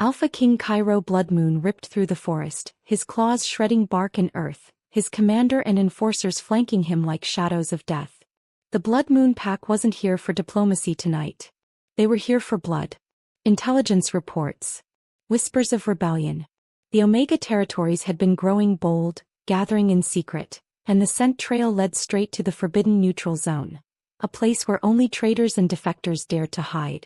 Alpha King Cairo Blood Moon ripped through the forest, his claws shredding bark and earth, his commander and enforcers flanking him like shadows of death. The Blood Moon pack wasn't here for diplomacy tonight. They were here for blood. Intelligence reports. Whispers of rebellion. The Omega territories had been growing bold, gathering in secret, and the scent trail led straight to the forbidden neutral zone, a place where only traitors and defectors dared to hide.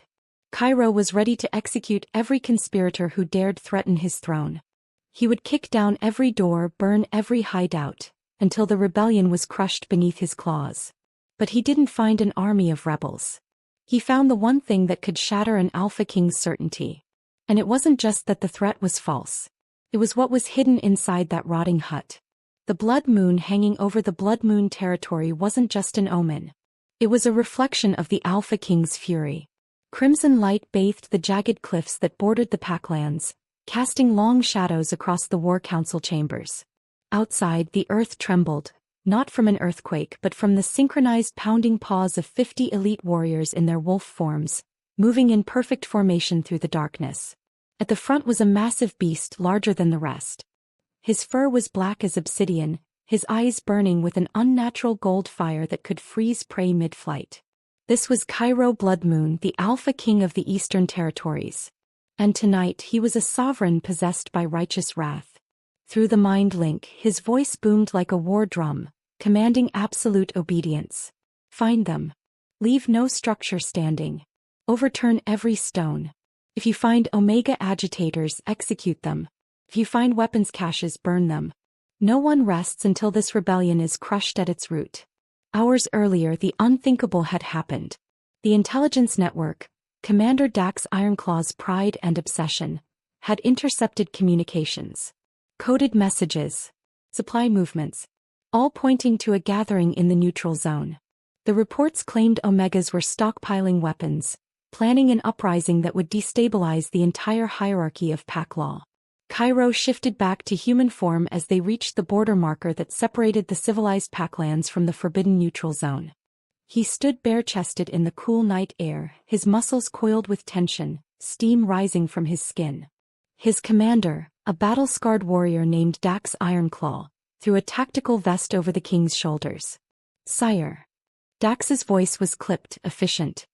Cairo was ready to execute every conspirator who dared threaten his throne. He would kick down every door, burn every hideout, until the rebellion was crushed beneath his claws. But he didn't find an army of rebels. He found the one thing that could shatter an Alpha King's certainty. And it wasn't just that the threat was false. It was what was hidden inside that rotting hut. The blood moon hanging over the Blood Moon territory wasn't just an omen. It was a reflection of the Alpha King's fury. Crimson light bathed the jagged cliffs that bordered the packlands, casting long shadows across the War Council chambers. Outside, the earth trembled, not from an earthquake but from the synchronized pounding paws of 50 elite warriors in their wolf forms, moving in perfect formation through the darkness. At the front was a massive beast larger than the rest. His fur was black as obsidian, his eyes burning with an unnatural gold fire that could freeze prey mid-flight. This was Cairo Blood Moon, the Alpha King of the Eastern Territories. And tonight he was a sovereign possessed by righteous wrath. Through the mind link, his voice boomed like a war drum, commanding absolute obedience. Find them. Leave no structure standing. Overturn every stone. If you find Omega agitators, execute them. If you find weapons caches, burn them. No one rests until this rebellion is crushed at its root. Hours earlier, the unthinkable had happened. The intelligence network, Commander Dax Ironclaw's pride and obsession, had intercepted communications. Coded messages. Supply movements. All pointing to a gathering in the neutral zone. The reports claimed Omegas were stockpiling weapons, planning an uprising that would destabilize the entire hierarchy of pack law. Cairo shifted back to human form as they reached the border marker that separated the civilized packlands from the forbidden neutral zone. He stood bare-chested in the cool night air, his muscles coiled with tension, steam rising from his skin. His commander, a battle-scarred warrior named Dax Ironclaw, threw a tactical vest over the king's shoulders. "Sire." Dax's voice was clipped, efficient.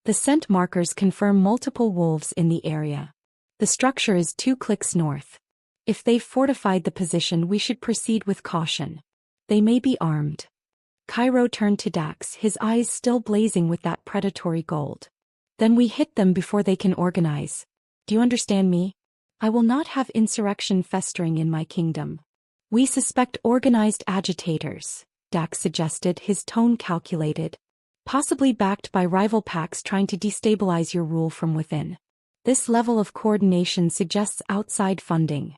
"The scent markers confirm multiple wolves in the area. The structure is 2 clicks north. If they've fortified the position, we should proceed with caution. They may be armed." Cairo turned to Dax, his eyes still blazing with that predatory gold. "Then we hit them before they can organize. Do you understand me? I will not have insurrection festering in my kingdom." "We suspect organized agitators," Dax suggested, his tone calculated. "Possibly backed by rival packs trying to destabilize your rule from within. This level of coordination suggests outside funding."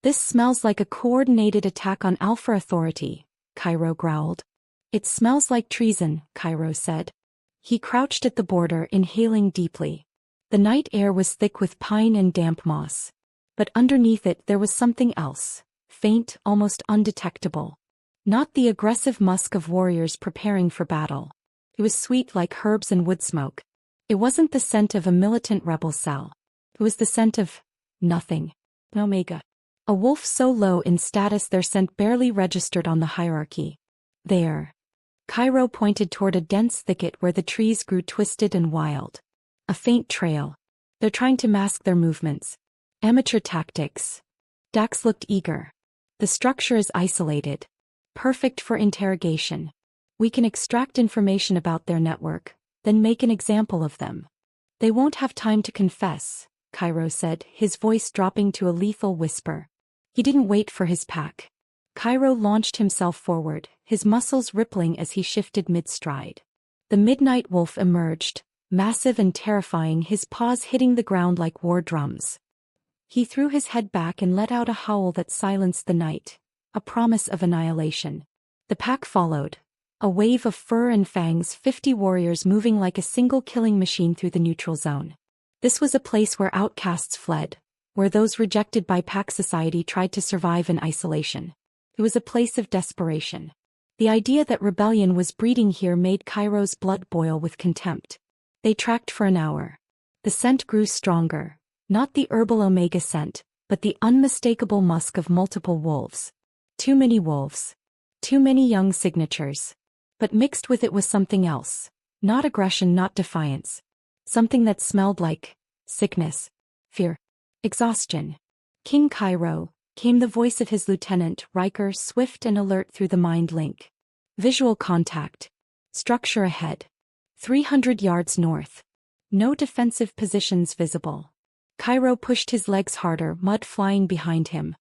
"This smells like a coordinated attack on Alpha Authority," Cairo growled. "It smells like treason," Cairo said. He crouched at the border, inhaling deeply. The night air was thick with pine and damp moss. But underneath it there was something else, faint, almost undetectable. Not the aggressive musk of warriors preparing for battle. It was sweet like herbs and wood smoke. It wasn't the scent of a militant rebel cell. It was the scent of nothing. Omega. A wolf so low in status their scent barely registered on the hierarchy. "There." Cairo pointed toward a dense thicket where the trees grew twisted and wild. "A faint trail. They're trying to mask their movements. Amateur tactics." Dax looked eager. "The structure is isolated. Perfect for interrogation. We can extract information about their network, then make an example of them." "They won't have time to confess," Cairo said, his voice dropping to a lethal whisper. He didn't wait for his pack. Cairo launched himself forward, his muscles rippling as he shifted mid-stride. The midnight wolf emerged, massive and terrifying, his paws hitting the ground like war drums. He threw his head back and let out a howl that silenced the night, a promise of annihilation. The pack followed. A wave of fur and fangs, 50 warriors moving like a single killing machine through the neutral zone. This was a place where outcasts fled, where those rejected by pack society tried to survive in isolation. It was a place of desperation. The idea that rebellion was breeding here made Cairo's blood boil with contempt. They tracked for an hour. The scent grew stronger, Not the herbal omega scent, but the unmistakable musk of multiple wolves. Too many wolves. Too many young signatures. But mixed with it was something else. Not aggression, not defiance. Something that smelled like sickness, fear, exhaustion. King Cairo, came the voice of his lieutenant, Riker, swift and alert through the mind link. Visual contact. Structure ahead. 300 yards north. No defensive positions visible. Cairo pushed his legs harder, mud flying behind him.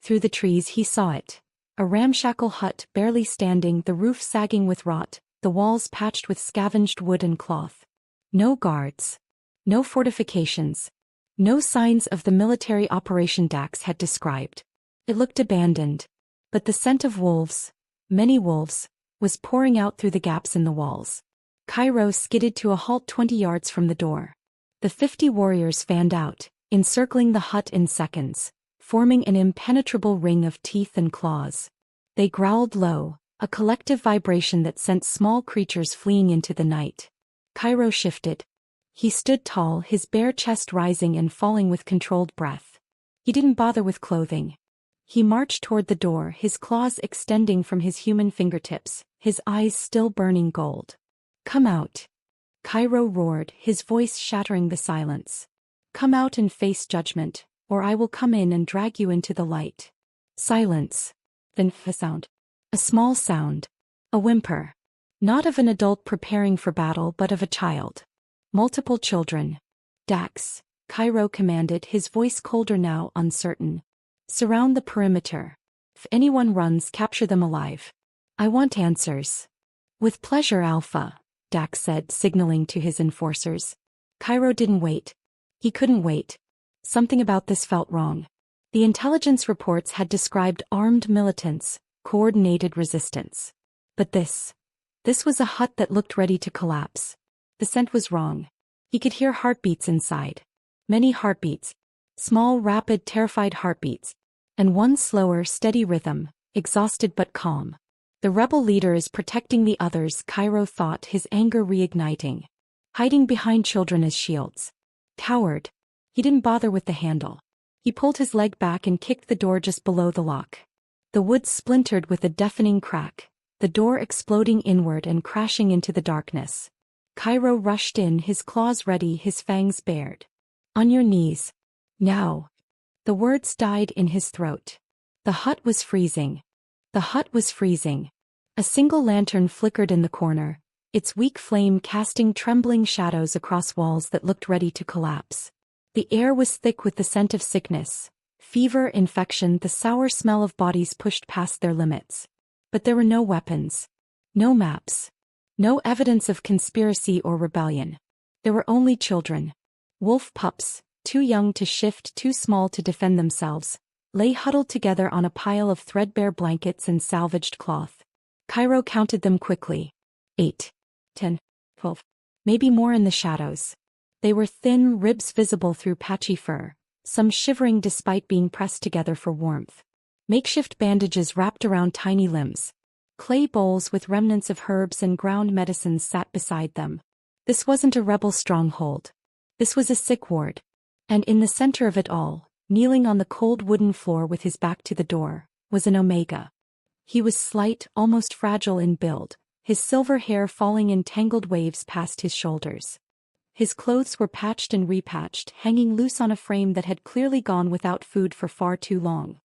Through the trees he saw it. A ramshackle hut barely standing, the roof sagging with rot, the walls patched with scavenged wood and cloth. No guards. No fortifications. No signs of the military operation Dax had described. It looked abandoned. But the scent of wolves, many wolves, was pouring out through the gaps in the walls. Cairo skidded to a halt 20 yards from the door. The 50 warriors fanned out, encircling the hut in seconds, forming an impenetrable ring of teeth and claws. They growled low, a collective vibration that sent small creatures fleeing into the night. Cairo shifted. He stood tall, his bare chest rising and falling with controlled breath. He didn't bother with clothing. He marched toward the door, his claws extending from his human fingertips, his eyes still burning gold. "Come out." Cairo roared, his voice shattering the silence. "Come out and face judgment, or I will come in and drag you into the light." Silence. Then a sound. A small sound. A whimper. Not of an adult preparing for battle but of a child. Multiple children. "Dax," Cairo commanded, his voice colder now, uncertain. "Surround the perimeter. If anyone runs, capture them alive. I want answers." "With pleasure, Alpha," Dax said, signaling to his enforcers. Cairo didn't wait. He couldn't wait. Something about this felt wrong. The intelligence reports had described armed militants, coordinated resistance. But this was a hut that looked ready to collapse. The scent was wrong. He could hear heartbeats inside. Many heartbeats. Small, rapid, terrified heartbeats. And one slower, steady rhythm, exhausted but calm. The rebel leader is protecting the others, Cairo thought, his anger reigniting. Hiding behind children as shields. Coward. He didn't bother with the handle. He pulled his leg back and kicked the door just below the lock. The wood splintered with a deafening crack, the door exploding inward and crashing into the darkness. Cairo rushed in, his claws ready, his fangs bared. "On your knees. Now." The words died in his throat. The hut was freezing. The hut was freezing. A single lantern flickered in the corner, its weak flame casting trembling shadows across walls that looked ready to collapse. The air was thick with the scent of sickness, fever, infection, the sour smell of bodies pushed past their limits. But there were no weapons. No maps. No evidence of conspiracy or rebellion. There were only children. Wolf pups, too young to shift, too small to defend themselves, lay huddled together on a pile of threadbare blankets and salvaged cloth. Cairo counted them quickly. 8, 10, 12. Maybe more in the shadows. They were thin, ribs visible through patchy fur, some shivering despite being pressed together for warmth. Makeshift bandages wrapped around tiny limbs. Clay bowls with remnants of herbs and ground medicines sat beside them. This wasn't a rebel stronghold. This was a sick ward. And in the center of it all, kneeling on the cold wooden floor with his back to the door, was an Omega. He was slight, almost fragile in build, his silver hair falling in tangled waves past his shoulders. His clothes were patched and repatched, hanging loose on a frame that had clearly gone without food for far too long.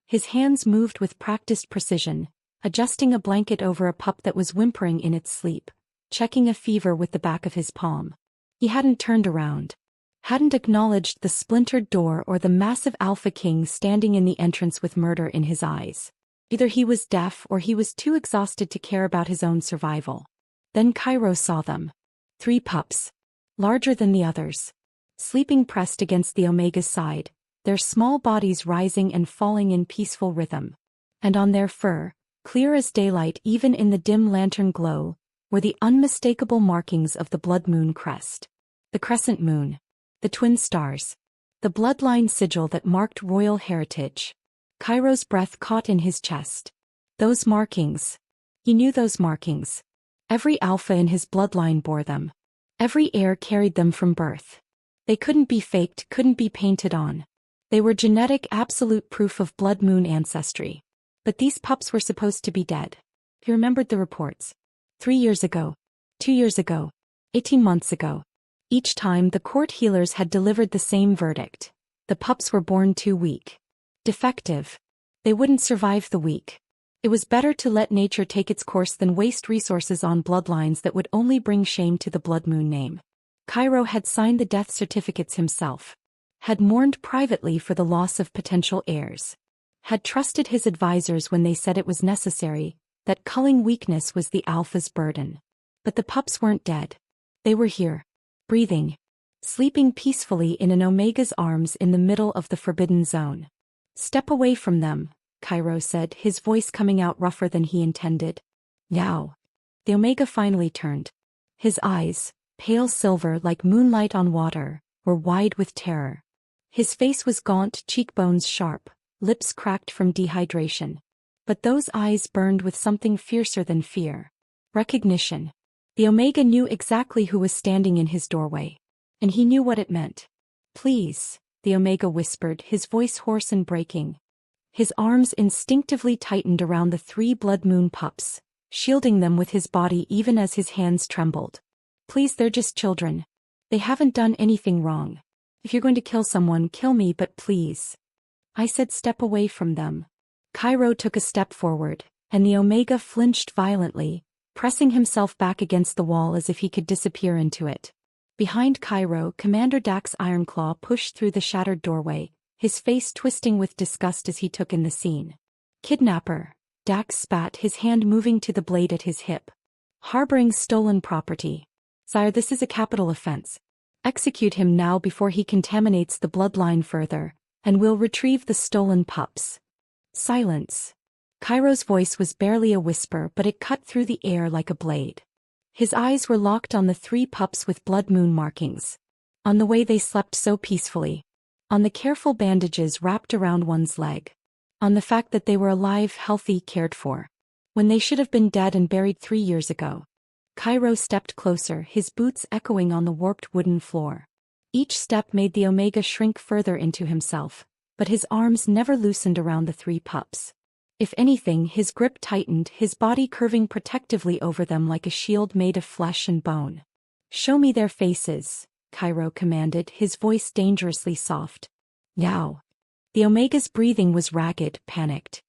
His hands moved with practiced precision, adjusting a blanket over a pup that was whimpering in its sleep, checking a fever with the back of his palm. He hadn't turned around. Hadn't acknowledged the splintered door or the massive Alpha King standing in the entrance with murder in his eyes. Either he was deaf or he was too exhausted to care about his own survival. Then Cairo saw them. 3 pups. Larger than the others. Sleeping pressed against the Omega's side, their small bodies rising and falling in peaceful rhythm. And on their fur, clear as daylight even in the dim lantern glow, were the unmistakable markings of the blood moon crest. The crescent moon. The twin stars. The bloodline sigil that marked royal heritage. Cairo's breath caught in his chest. Those markings. He knew those markings. Every alpha in his bloodline bore them. Every heir carried them from birth. They couldn't be faked, couldn't be painted on. They were genetic absolute proof of blood moon ancestry. But these pups were supposed to be dead. He remembered the reports. 3 years ago. 2 years ago. 18 months ago. Each time the court healers had delivered the same verdict. The pups were born too weak. Defective. They wouldn't survive the week. It was better to let nature take its course than waste resources on bloodlines that would only bring shame to the blood moon name. Cairo had signed the death certificates himself. Had mourned privately for the loss of potential heirs. Had trusted his advisors when they said it was necessary, that culling weakness was the alpha's burden. But the pups weren't dead. They were here. Breathing. Sleeping peacefully in an Omega's arms in the middle of the forbidden zone. Step away from them, Cairo said, his voice coming out rougher than he intended. Now. The Omega finally turned. His eyes, pale silver like moonlight on water, were wide with terror. His face was gaunt, cheekbones sharp, lips cracked from dehydration. But those eyes burned with something fiercer than fear. Recognition. The Omega knew exactly who was standing in his doorway. And he knew what it meant. Please, the Omega whispered, his voice hoarse and breaking. His arms instinctively tightened around the 3 blood moon pups, shielding them with his body even as his hands trembled. Please, they're just children. They haven't done anything wrong. If you're going to kill someone, kill me, but please. I said step away from them. Cairo took a step forward, and the Omega flinched violently, pressing himself back against the wall as if he could disappear into it. Behind Cairo, Commander Dax Ironclaw pushed through the shattered doorway, his face twisting with disgust as he took in the scene. Kidnapper, Dax spat, his hand moving to the blade at his hip. Harboring stolen property. Sire, this is a capital offense. Execute him now before he contaminates the bloodline further, and we'll retrieve the stolen pups. Silence. Cairo's voice was barely a whisper, but it cut through the air like a blade. His eyes were locked on the 3 pups with blood moon markings. On the way they slept so peacefully. On the careful bandages wrapped around one's leg. On the fact that they were alive, healthy, cared for. When they should have been dead and buried 3 years ago. Cairo stepped closer, his boots echoing on the warped wooden floor. Each step made the Omega shrink further into himself, but his arms never loosened around the 3 pups. If anything, his grip tightened, his body curving protectively over them like a shield made of flesh and bone. Show me their faces, Cairo commanded, his voice dangerously soft. Now. The Omega's breathing was ragged, panicked.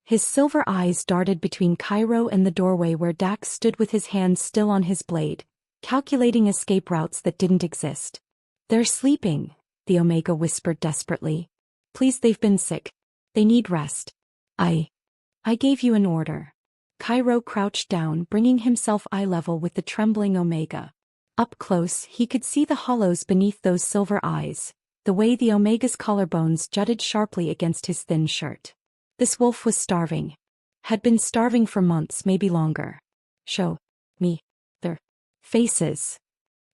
His silver eyes darted between Cairo and the doorway where Dax stood with his hand still on his blade, calculating escape routes that didn't exist. They're sleeping, the Omega whispered desperately. Please, they've been sick. They need rest. I gave you an order. Cairo crouched down, bringing himself eye level with the trembling Omega. Up close, he could see the hollows beneath those silver eyes, the way the Omega's collarbones jutted sharply against his thin shirt. This wolf was starving. Had been starving for months, maybe longer. Show me their faces.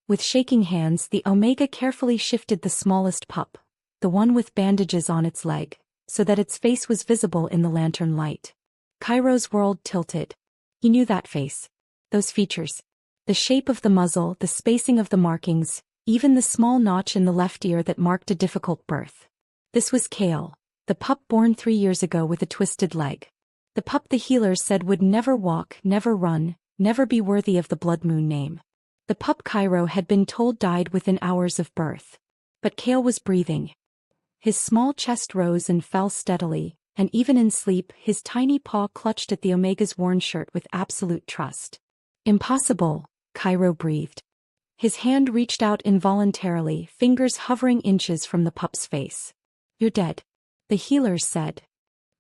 With shaking hands, the Omega carefully shifted the smallest pup, the one with bandages on its leg, so that its face was visible in the lantern light. Cairo's world tilted. He knew that face. Those features. The shape of the muzzle, the spacing of the markings, even the small notch in the left ear that marked a difficult birth. This was Kale, the pup born 3 years ago with a twisted leg. The pup the healers said would never walk, never run, never be worthy of the blood moon name. The pup Cairo had been told died within hours of birth. But Kale was breathing. His small chest rose and fell steadily, and even in sleep, his tiny paw clutched at the Omega's worn shirt with absolute trust. Impossible, Cairo breathed. His hand reached out involuntarily, fingers hovering inches from the pup's face. You're dead, the healers said.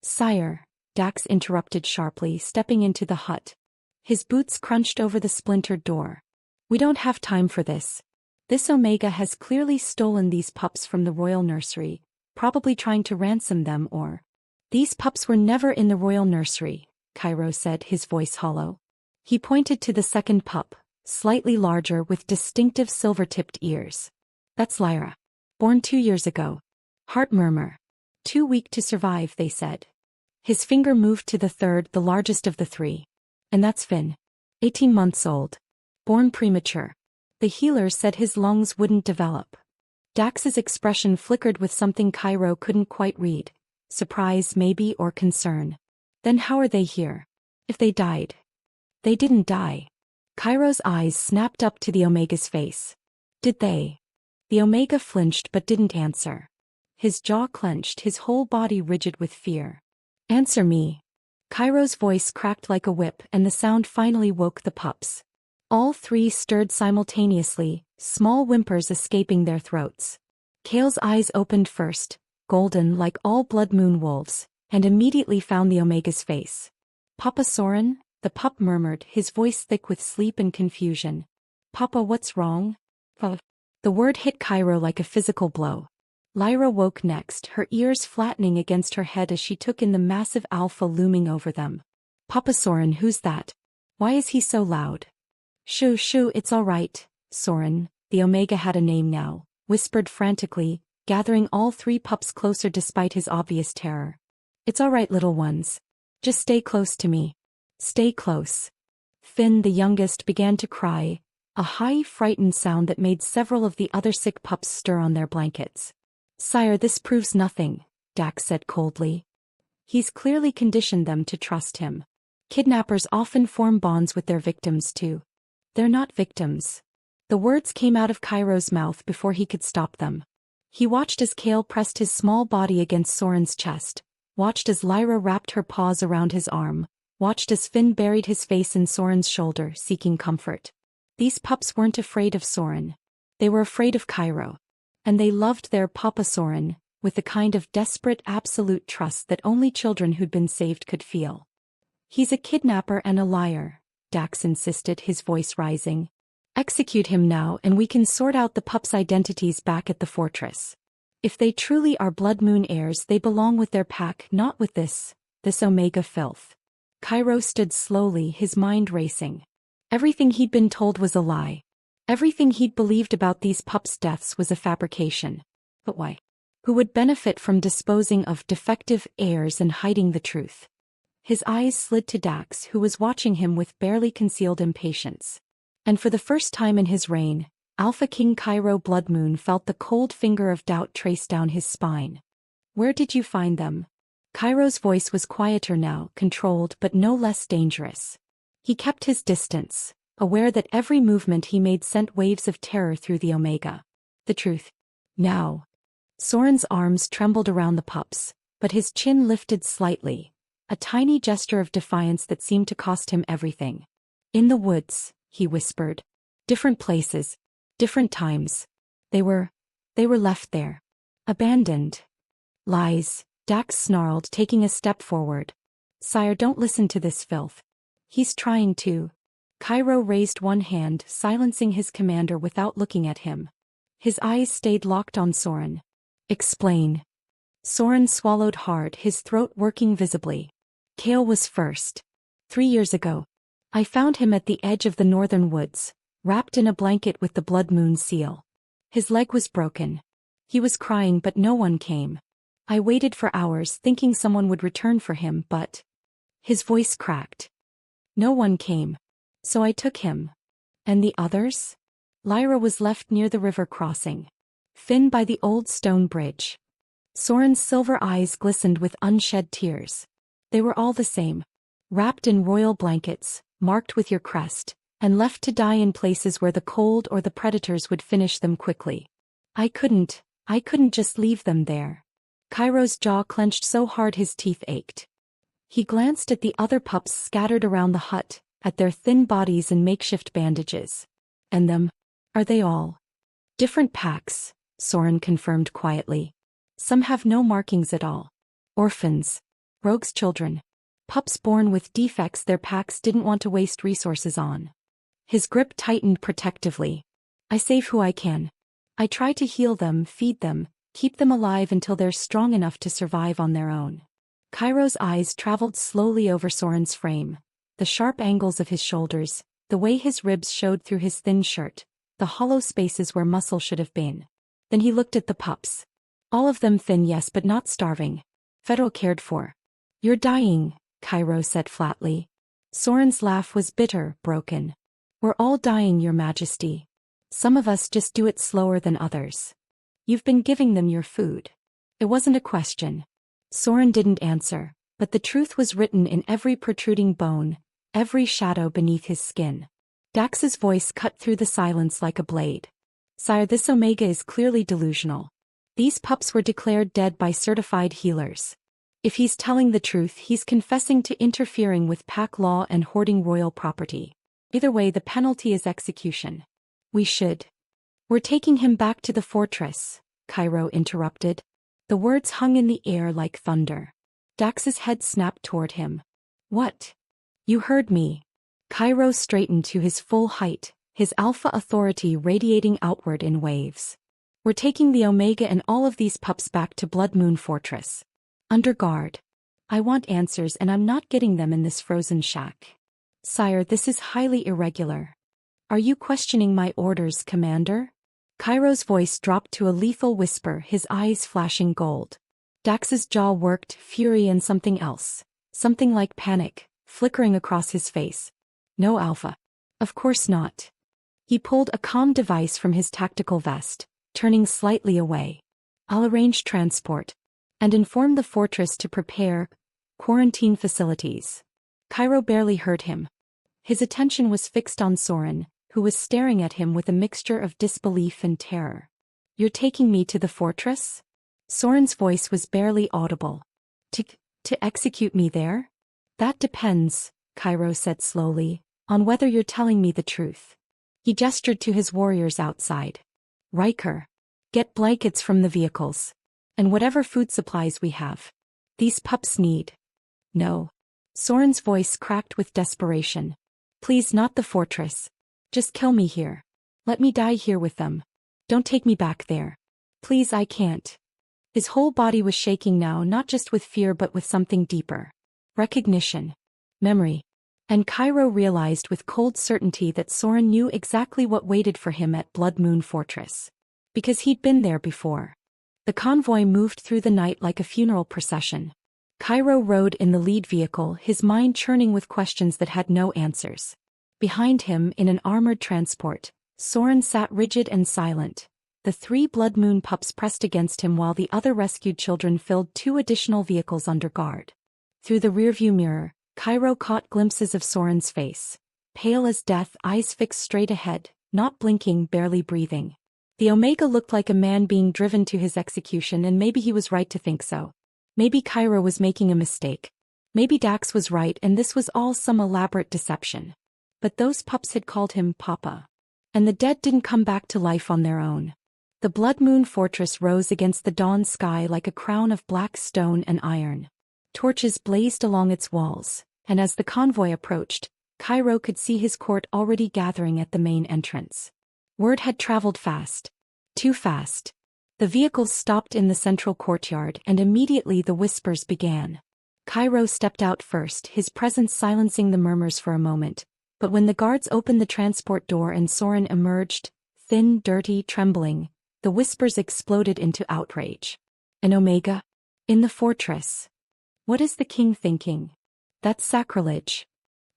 Sire, Dax interrupted sharply, stepping into the hut. His boots crunched over the splintered door. We don't have time for this. This Omega has clearly stolen these pups from the royal nursery, probably trying to ransom them or... These pups were never in the royal nursery, Cairo said, his voice hollow. He pointed to the second pup, slightly larger with distinctive silver-tipped ears. That's Lyra. Born 2 years ago. Heart murmur. Too weak to survive, they said. His finger moved to the third, the largest of the 3. And that's Finn. 18 months old. Born premature. The healer said his lungs wouldn't develop. Dax's expression flickered with something Cairo couldn't quite read. Surprise maybe, or concern. Then how are they here? If they died. They didn't die. Cairo's eyes snapped up to the Omega's face. Did they? The Omega flinched but didn't answer. His jaw clenched, his whole body rigid with fear. Answer me. Cairo's voice cracked like a whip, and the sound finally woke the pups. All three stirred simultaneously, small whimpers escaping their throats. Kale's eyes opened first, golden like all blood moon wolves, and immediately found the Omega's face. Papa Soren? The pup murmured, his voice thick with sleep and confusion. Papa, what's wrong? The word hit Cairo like a physical blow. Lyra woke next, her ears flattening against her head as she took in the massive alpha looming over them. Papa Soren, who's that? Why is he so loud? Shoo, it's all right, Soren. The Omega had a name now, whispered frantically, gathering all three pups closer despite his obvious terror. It's all right, little ones. Just stay close to me. Stay close. Finn, the youngest, began to cry, a high, frightened sound that made several of the other sick pups stir on their blankets. Sire, this proves nothing, Dax said coldly. He's clearly conditioned them to trust him. Kidnappers often form bonds with their victims too. They're not victims. The words came out of Cairo's mouth before he could stop them. He watched as Kale pressed his small body against Soren's chest, watched as Lyra wrapped her paws around his arm, watched as Finn buried his face in Soren's shoulder, seeking comfort. These pups weren't afraid of Soren. They were afraid of Cairo. And they loved their Papa Soren, with the kind of desperate absolute trust that only children who'd been saved could feel. He's a kidnapper and a liar, Dax insisted, his voice rising. Execute him now and we can sort out the pups' identities back at the fortress. If they truly are Blood Moon heirs, they belong with their pack, not with this Omega filth. Cairo stood slowly, his mind racing. Everything he'd been told was a lie. Everything he'd believed about these pups' deaths was a fabrication. But why? Who would benefit from disposing of defective heirs and hiding the truth? His eyes slid to Dax, who was watching him with barely concealed impatience. And for the first time in his reign, Alpha King Cairo Blood Moon felt the cold finger of doubt trace down his spine. Where did you find them? Cairo's voice was quieter now, controlled but no less dangerous. He kept his distance, aware that every movement he made sent waves of terror through the Omega. The truth. Now. Soren's arms trembled around the pups, but his chin lifted slightly, a tiny gesture of defiance that seemed to cost him everything. In the woods, he whispered. Different places. Different times. They were left there. Abandoned. Lies, Dax snarled, taking a step forward. Sire, don't listen to this filth. He's trying to. Cairo raised one hand, silencing his commander without looking at him. His eyes stayed locked on Soren. Explain. Soren swallowed hard, his throat working visibly. Kale was first. 3 years ago. I found him at the edge of the northern woods, wrapped in a blanket with the Blood Moon seal. His leg was broken. He was crying but no one came. I waited for hours thinking someone would return for him, but... His voice cracked. No one came. So I took him. And the others? Lyra was left near the river crossing. Finn by the old stone bridge. Soren's silver eyes glistened with unshed tears. They were all the same. Wrapped in royal blankets, marked with your crest, and left to die in places where the cold or the predators would finish them quickly. I couldn't just leave them there. Cairo's jaw clenched so hard his teeth ached. He glanced at the other pups scattered around the hut, at their thin bodies and makeshift bandages. And them? Are they all? Different packs, Soren confirmed quietly. Some have no markings at all. Orphans. Rogues' children. Pups born with defects their packs didn't want to waste resources on. His grip tightened protectively. I save who I can. I try to heal them, feed them, keep them alive until they're strong enough to survive on their own. Cairo's eyes traveled slowly over Soren's frame. The sharp angles of his shoulders, the way his ribs showed through his thin shirt, the hollow spaces where muscle should have been. Then he looked at the pups. All of them thin, yes, but not starving. Federal cared for. You're dying, Cairo said flatly. Soren's laugh was bitter, broken. We're all dying, Your Majesty. Some of us just do it slower than others. You've been giving them your food. It wasn't a question. Soren didn't answer, but the truth was written in every protruding bone, every shadow beneath his skin. Dax's voice cut through the silence like a blade. Sire, this Omega is clearly delusional. These pups were declared dead by certified healers. If he's telling the truth, he's confessing to interfering with pack law and hoarding royal property. Either way, the penalty is execution. We're taking him back to the fortress, Cairo interrupted. The words hung in the air like thunder. Dax's head snapped toward him. What? You heard me. Cairo straightened to his full height, his alpha authority radiating outward in waves. We're taking the Omega and all of these pups back to Blood Moon Fortress. Under guard. I want answers and I'm not getting them in this frozen shack. Sire, this is highly irregular. Are you questioning my orders, Commander? Cairo's voice dropped to a lethal whisper, his eyes flashing gold. Dax's jaw worked, fury and something else. Something like panic, flickering across his face. No, Alpha. Of course not. He pulled a comm device from his tactical vest, turning slightly away. I'll arrange transport. And inform the fortress to prepare quarantine facilities. Cairo barely heard him. His attention was fixed on Soren, who was staring at him with a mixture of disbelief and terror. You're taking me to the fortress? Soren's voice was barely audible. To execute me there? That depends, Cairo said slowly, on whether you're telling me the truth. He gestured to his warriors outside. Riker, get blankets from the vehicles. And whatever food supplies we have. These pups need. No. Soren's voice cracked with desperation. Please, not the fortress. Just kill me here. Let me die here with them. Don't take me back there. Please, I can't. His whole body was shaking now, not just with fear but with something deeper. Recognition. Memory. And Cairo realized with cold certainty that Soren knew exactly what waited for him at Blood Moon Fortress. Because he'd been there before. The convoy moved through the night like a funeral procession. Cairo rode in the lead vehicle, his mind churning with questions that had no answers. Behind him, in an armored transport, Soren sat rigid and silent. The 3 Blood Moon pups pressed against him while the other rescued children filled 2 additional vehicles under guard. Through the rearview mirror, Cairo caught glimpses of Soren's face. Pale as death, eyes fixed straight ahead, not blinking, barely breathing. The Omega looked like a man being driven to his execution, and maybe he was right to think so. Maybe Cairo was making a mistake. Maybe Dax was right and this was all some elaborate deception. But those pups had called him Papa. And the dead didn't come back to life on their own. The Blood Moon Fortress rose against the dawn sky like a crown of black stone and iron. Torches blazed along its walls, and as the convoy approached, Cairo could see his court already gathering at the main entrance. Word had traveled fast. Too fast. The vehicles stopped in the central courtyard and immediately the whispers began. Cairo stepped out first, his presence silencing the murmurs for a moment, but when the guards opened the transport door and Soren emerged, thin, dirty, trembling, the whispers exploded into outrage. An Omega? In the fortress? What is the king thinking? That's sacrilege.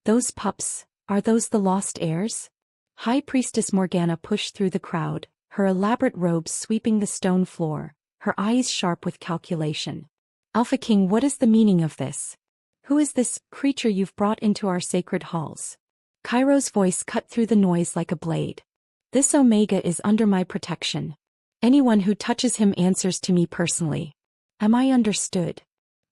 Those pups, are those the lost heirs? High Priestess Morgana pushed through the crowd, her elaborate robes sweeping the stone floor, her eyes sharp with calculation. Alpha King, what is the meaning of this? Who is this creature you've brought into our sacred halls? Cairo's voice cut through the noise like a blade. This Omega is under my protection. Anyone who touches him answers to me personally. Am I understood?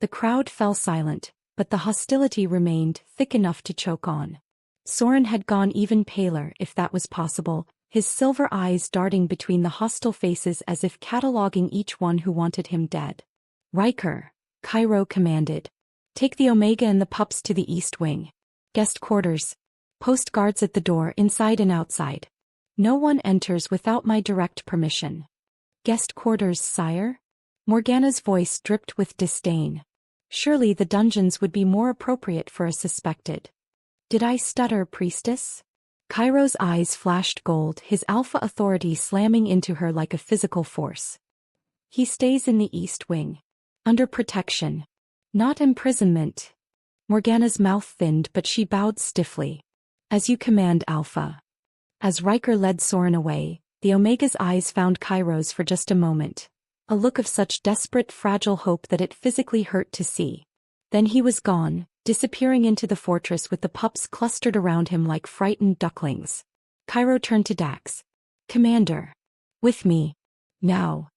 The crowd fell silent, but the hostility remained thick enough to choke on. Soren had gone even paler, if that was possible, his silver eyes darting between the hostile faces as if cataloging each one who wanted him dead. Riker, Cairo commanded. Take the Omega and the pups to the East Wing. Guest quarters. Post guards at the door, inside and outside. No one enters without my direct permission. Guest quarters, sire? Morgana's voice dripped with disdain. Surely the dungeons would be more appropriate for a suspected. Did I stutter, priestess? Cairo's eyes flashed gold, his alpha authority slamming into her like a physical force. He stays in the East Wing. Under protection. Not imprisonment. Morgana's mouth thinned, but she bowed stiffly. As you command, Alpha. As Riker led Soren away, The Omega's eyes found Kairo's for just a moment. A look of such desperate, fragile hope that it physically hurt to see. Then he was gone, disappearing into the fortress with the pups clustered around him like frightened ducklings. Cairo turned to Dax. "Commander. With me. Now."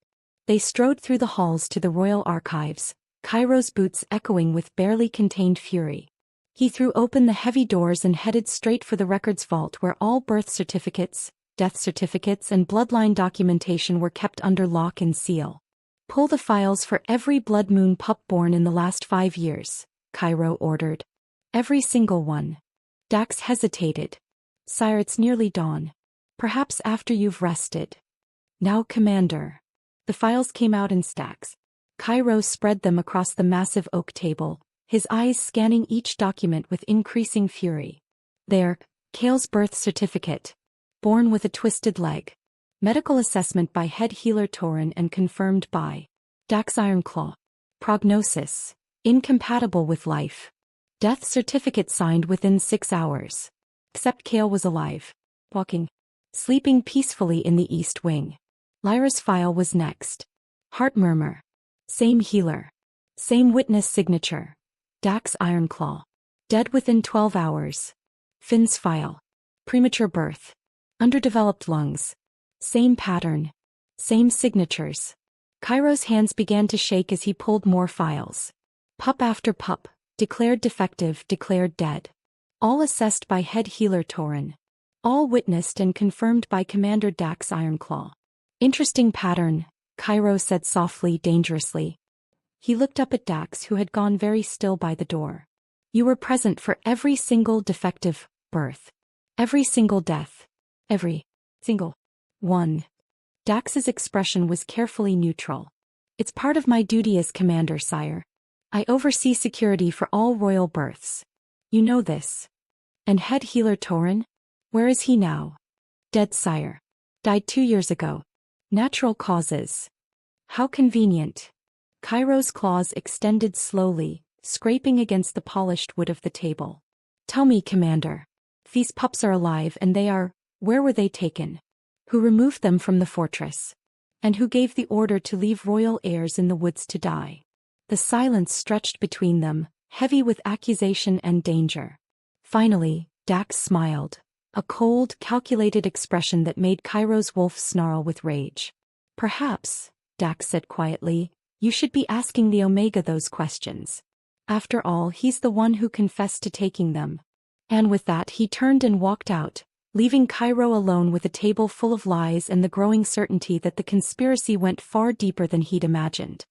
They strode through the halls to the royal archives, Cairo's boots echoing with barely contained fury. He threw open the heavy doors and headed straight for the records vault where all birth certificates, death certificates and bloodline documentation were kept under lock and seal. "Pull the files for every Blood Moon pup born in the last 5 years, Cairo ordered. "Every single one." Dax hesitated. "Sire, it's nearly dawn. Perhaps after you've rested." "Now, Commander." The files came out in stacks. Cairo spread them across the massive oak table, his eyes scanning each document with increasing fury. There, Kale's birth certificate. Born with a twisted leg. Medical assessment by head healer Torin and confirmed by Dax Ironclaw. Prognosis. Incompatible with life. Death certificate signed within 6 hours. Except Kale was alive. Walking. Sleeping peacefully in the East Wing. Lyra's file was next. Heart murmur. Same healer. Same witness signature. Dax Ironclaw. Dead within 12 hours. Finn's file. Premature birth. Underdeveloped lungs. Same pattern. Same signatures. Cairo's hands began to shake as he pulled more files. Pup after pup, declared defective, declared dead. All assessed by head healer Torin. All witnessed and confirmed by Commander Dax Ironclaw. Interesting pattern, Cairo said softly, dangerously. He looked up at Dax, who had gone very still by the door. "You were present for every single defective birth. Every single death. Every single one." Dax's expression was carefully neutral. "It's part of my duty as commander, sire. I oversee security for all royal births. You know this." "And head healer Torin? Where is he now?" "Dead, sire. Died 2 years ago. Natural causes." "How convenient." Cairo's claws extended slowly, scraping against the polished wood of the table. "Tell me, Commander. These pups are alive and they are, where were they taken? Who removed them from the fortress? And who gave the order to leave royal heirs in the woods to die?" The silence stretched between them, heavy with accusation and danger. Finally, Dax smiled. A cold, calculated expression that made Cairo's wolf snarl with rage. "Perhaps," Dax said quietly, "you should be asking the Omega those questions. After all, he's the one who confessed to taking them." And with that he turned and walked out, leaving Cairo alone with a table full of lies and the growing certainty that the conspiracy went far deeper than he'd imagined.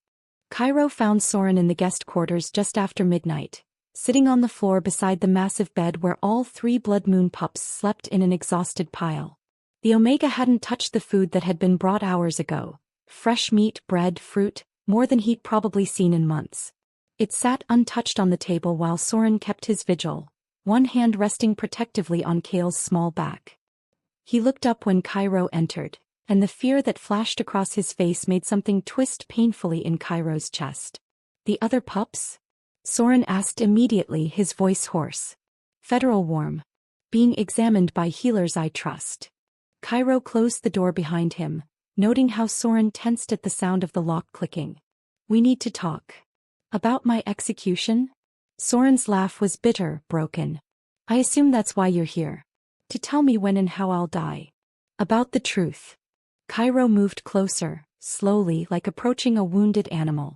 Cairo found Soren in the guest quarters just after midnight, sitting on the floor beside the massive bed where all 3 Blood Moon pups slept in an exhausted pile. The Omega hadn't touched the food that had been brought hours ago. Fresh meat, bread, fruit, more than he'd probably seen in months. It sat untouched on the table while Soren kept his vigil, one hand resting protectively on Kale's small back. He looked up when Cairo entered, and the fear that flashed across his face made something twist painfully in Cairo's chest. "The other pups?" Soren asked immediately, his voice hoarse. "Federal Worm. Being examined by healers I trust." Cairo closed the door behind him, noting how Soren tensed at the sound of the lock clicking. "We need to talk." "About my execution?" Soren's laugh was bitter, broken. "I assume that's why you're here. To tell me when and how I'll die." "About the truth." Cairo moved closer, slowly, like approaching a wounded animal.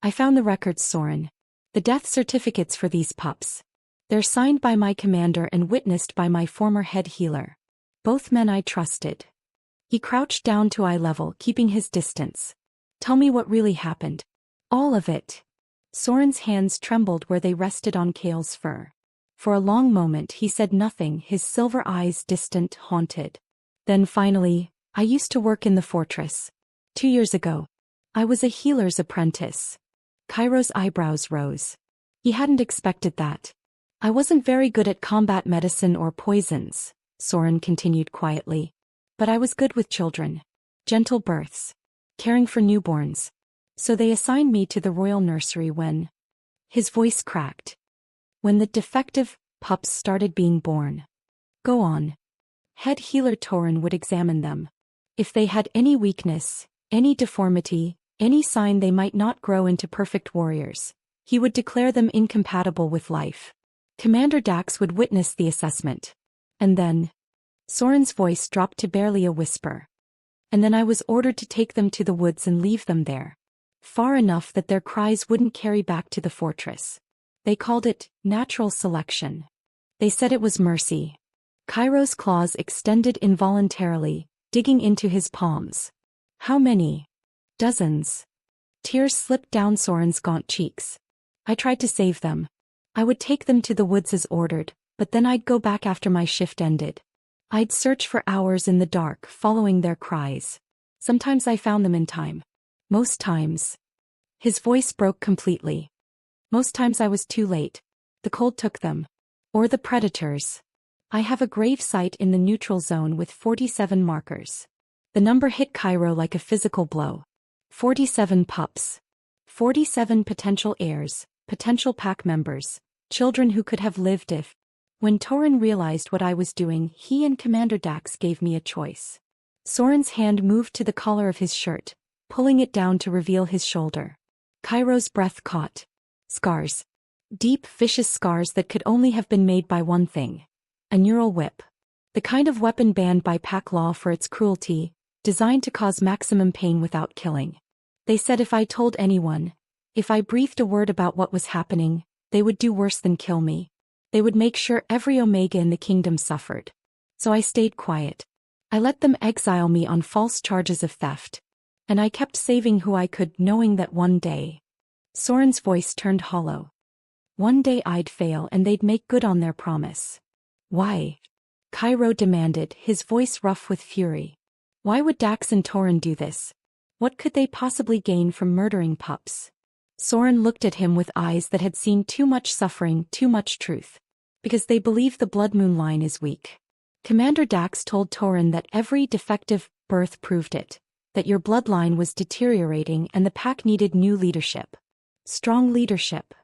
"I found the records, Soren. The death certificates for these pups. They're signed by my commander and witnessed by my former head healer. Both men I trusted." He crouched down to eye level, keeping his distance. "Tell me what really happened." "All of it." Soren's hands trembled where they rested on Kale's fur. For a long moment he said nothing, his silver eyes distant, haunted. Then finally, "I used to work in the fortress. 2 years ago. I was a healer's apprentice." Cairo's eyebrows rose. He hadn't expected that. "I wasn't very good at combat medicine or poisons," Soren continued quietly. "But I was good with children. Gentle births. Caring for newborns. So they assigned me to the royal nursery when..." His voice cracked. "When the defective pups started being born." "Go on." "Head healer Torin would examine them. If they had any weakness, any deformity, any sign they might not grow into perfect warriors, he would declare them incompatible with life. Commander Dax would witness the assessment. And then, Soren's voice dropped to barely a whisper. And then I was ordered to take them to the woods and leave them there. Far enough that their cries wouldn't carry back to the fortress. They called it natural selection. They said it was mercy. Cairo's claws extended involuntarily, digging into his palms. How many? Dozens. Tears slipped down Soren's gaunt cheeks. I tried to save them. I would take them to the woods as ordered, but then I'd go back after my shift ended. I'd search for hours in the dark, following their cries. Sometimes I found them in time. Most times. His voice broke completely. Most times I was too late. The cold took them. Or the predators. I have a grave site in the neutral zone with 47 markers. The number hit Cairo like a physical blow. 47 pups. 47 potential heirs, potential pack members, children who could have lived if. When Torin realized what I was doing, he and Commander Dax gave me a choice. Soren's hand moved to the collar of his shirt, pulling it down to reveal his shoulder. Cairo's breath caught. Scars. Deep, vicious scars that could only have been made by one thing. A neural whip. The kind of weapon banned by pack law for its cruelty, designed to cause maximum pain without killing. They said if I told anyone, if I breathed a word about what was happening, they would do worse than kill me. They would make sure every Omega in the kingdom suffered. So I stayed quiet. I let them exile me on false charges of theft. And I kept saving who I could, knowing that one day. Soren's voice turned hollow. One day I'd fail and they'd make good on their promise. Why? Cairo demanded, his voice rough with fury. Why would Dax and Torin do this? What could they possibly gain from murdering pups? Soren looked at him with eyes that had seen too much suffering, too much truth. Because they believe the Blood Moon line is weak. Commander Dax told Torin that every defective birth proved it. That your bloodline was deteriorating and the pack needed new leadership. Strong leadership.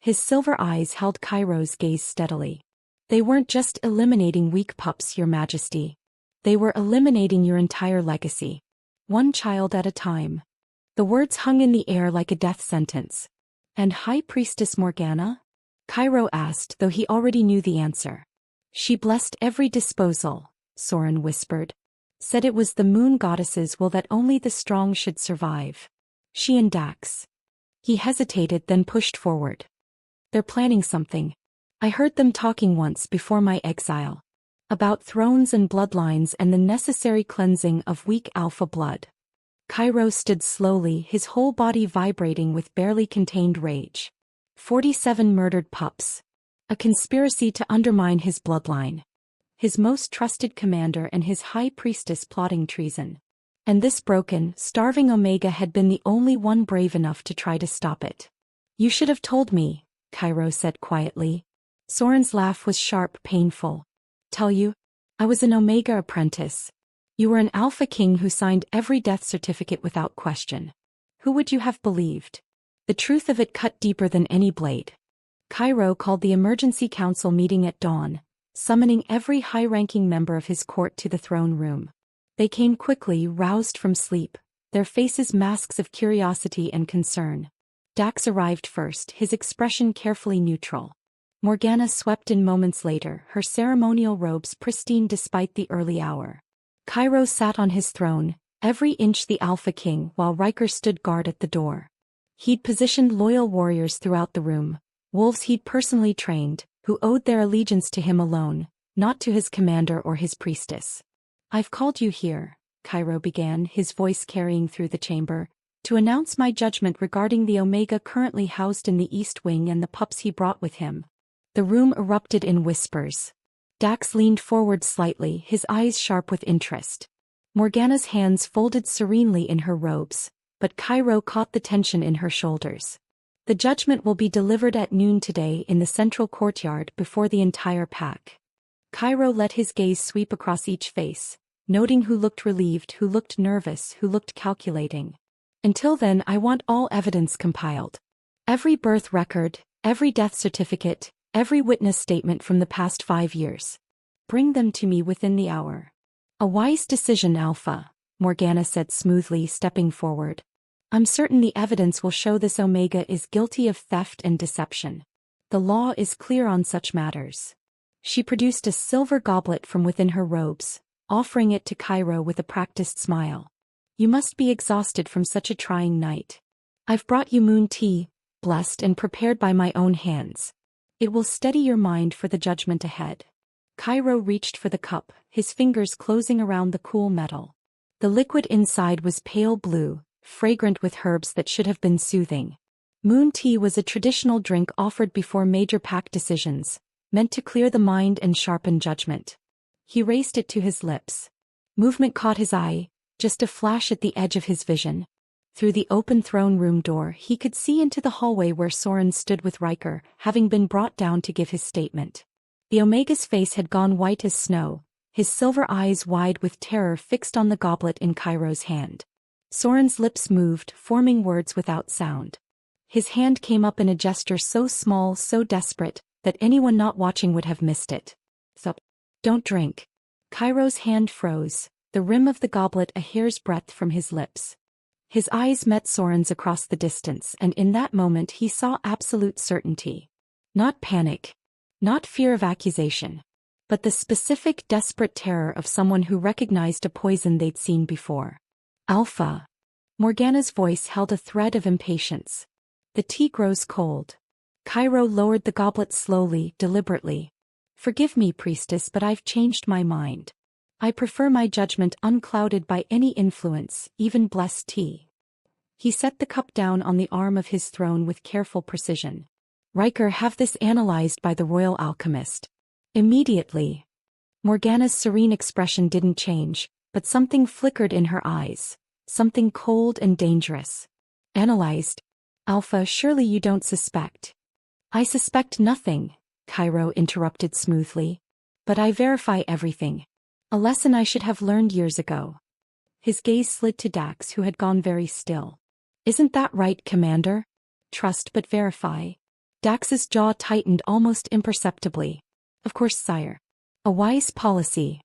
His silver eyes held Cairo's gaze steadily. They weren't just eliminating weak pups, Your Majesty. They were eliminating your entire legacy. One child at a time. The words hung in the air like a death sentence. And High Priestess Morgana? Cairo asked, though he already knew the answer. She blessed every disposal, Soren whispered. Said it was the moon goddess's will that only the strong should survive. She and Dax. He hesitated, then pushed forward. They're planning something. I heard them talking once before my exile. About thrones and bloodlines and the necessary cleansing of weak alpha blood. Cairo stood slowly, his whole body vibrating with barely contained rage. 47 murdered pups. A conspiracy to undermine his bloodline. His most trusted commander and his high priestess plotting treason. And this broken, starving Omega had been the only one brave enough to try to stop it. You should have told me, Cairo said quietly. Soren's laugh was sharp, painful. Tell you? I was an Omega apprentice. You were an Alpha King who signed every death certificate without question. Who would you have believed? The truth of it cut deeper than any blade. Cairo called the emergency council meeting at dawn, summoning every high-ranking member of his court to the throne room. They came quickly, roused from sleep, their faces masks of curiosity and concern. Dax arrived first, his expression carefully neutral. Morgana swept in moments later, her ceremonial robes pristine despite the early hour. Cairo sat on his throne, every inch the Alpha King, while Riker stood guard at the door. He'd positioned loyal warriors throughout the room, wolves he'd personally trained, who owed their allegiance to him alone, not to his commander or his priestess. I've called you here, Cairo began, his voice carrying through the chamber, to announce my judgment regarding the Omega currently housed in the East Wing and the pups he brought with him. The room erupted in whispers. Dax leaned forward slightly, his eyes sharp with interest. Morgana's hands folded serenely in her robes, but Cairo caught the tension in her shoulders. The judgment will be delivered at noon today in the central courtyard before the entire pack. Cairo let his gaze sweep across each face, noting who looked relieved, who looked nervous, who looked calculating. Until then, I want all evidence compiled. Every birth record, every death certificate, every witness statement from the past 5 years. Bring them to me within the hour. A wise decision, Alpha, Morgana said smoothly, stepping forward. I'm certain the evidence will show this Omega is guilty of theft and deception. The law is clear on such matters. She produced a silver goblet from within her robes, offering it to Cairo with a practiced smile. You must be exhausted from such a trying night. I've brought you moon tea, blessed and prepared by my own hands. It will steady your mind for the judgment ahead. Cairo reached for the cup, his fingers closing around the cool metal. The liquid inside was pale blue, fragrant with herbs that should have been soothing. Moon tea was a traditional drink offered before major pack decisions, meant to clear the mind and sharpen judgment. He raised it to his lips. Movement caught his eye, just a flash at the edge of his vision. Through the open throne room door he could see into the hallway where Soren stood with Riker, having been brought down to give his statement. The Omega's face had gone white as snow, his silver eyes wide with terror fixed on the goblet in Cairo's hand. Soren's lips moved, forming words without sound. His hand came up in a gesture so small, so desperate, that anyone not watching would have missed it. So, don't drink. Cairo's hand froze, the rim of the goblet a hair's breadth from his lips. His eyes met Soren's across the distance, and in that moment he saw absolute certainty. Not panic. Not fear of accusation. But the specific, desperate terror of someone who recognized a poison they'd seen before. Alpha. Morgana's voice held a thread of impatience. The tea grows cold. Cairo lowered the goblet slowly, deliberately. Forgive me, priestess, but I've changed my mind. I prefer my judgment unclouded by any influence, even blessed tea. He set the cup down on the arm of his throne with careful precision. Riker, have this analyzed by the royal alchemist. Immediately. Morgana's serene expression didn't change, but something flickered in her eyes. Something cold and dangerous. Analyzed. Alpha, surely you don't suspect. I suspect nothing, Cairo interrupted smoothly. But I verify everything. A lesson I should have learned years ago. His gaze slid to Dax, who had gone very still. Isn't that right, Commander? Trust but verify. Dax's jaw tightened almost imperceptibly. Of course, sire. A wise policy.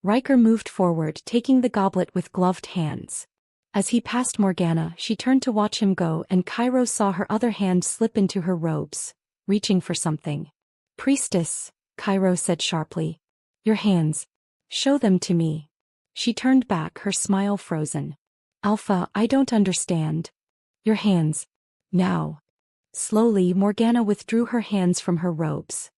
Riker moved forward, taking the goblet with gloved hands. As he passed Morgana, she turned to watch him go, and Cairo saw her other hand slip into her robes, reaching for something. Priestess, Cairo said sharply. Your hands. Show them to me. She turned back, her smile frozen. Alpha, I don't understand. Your hands. Now. Slowly, Morgana withdrew her hands from her robes.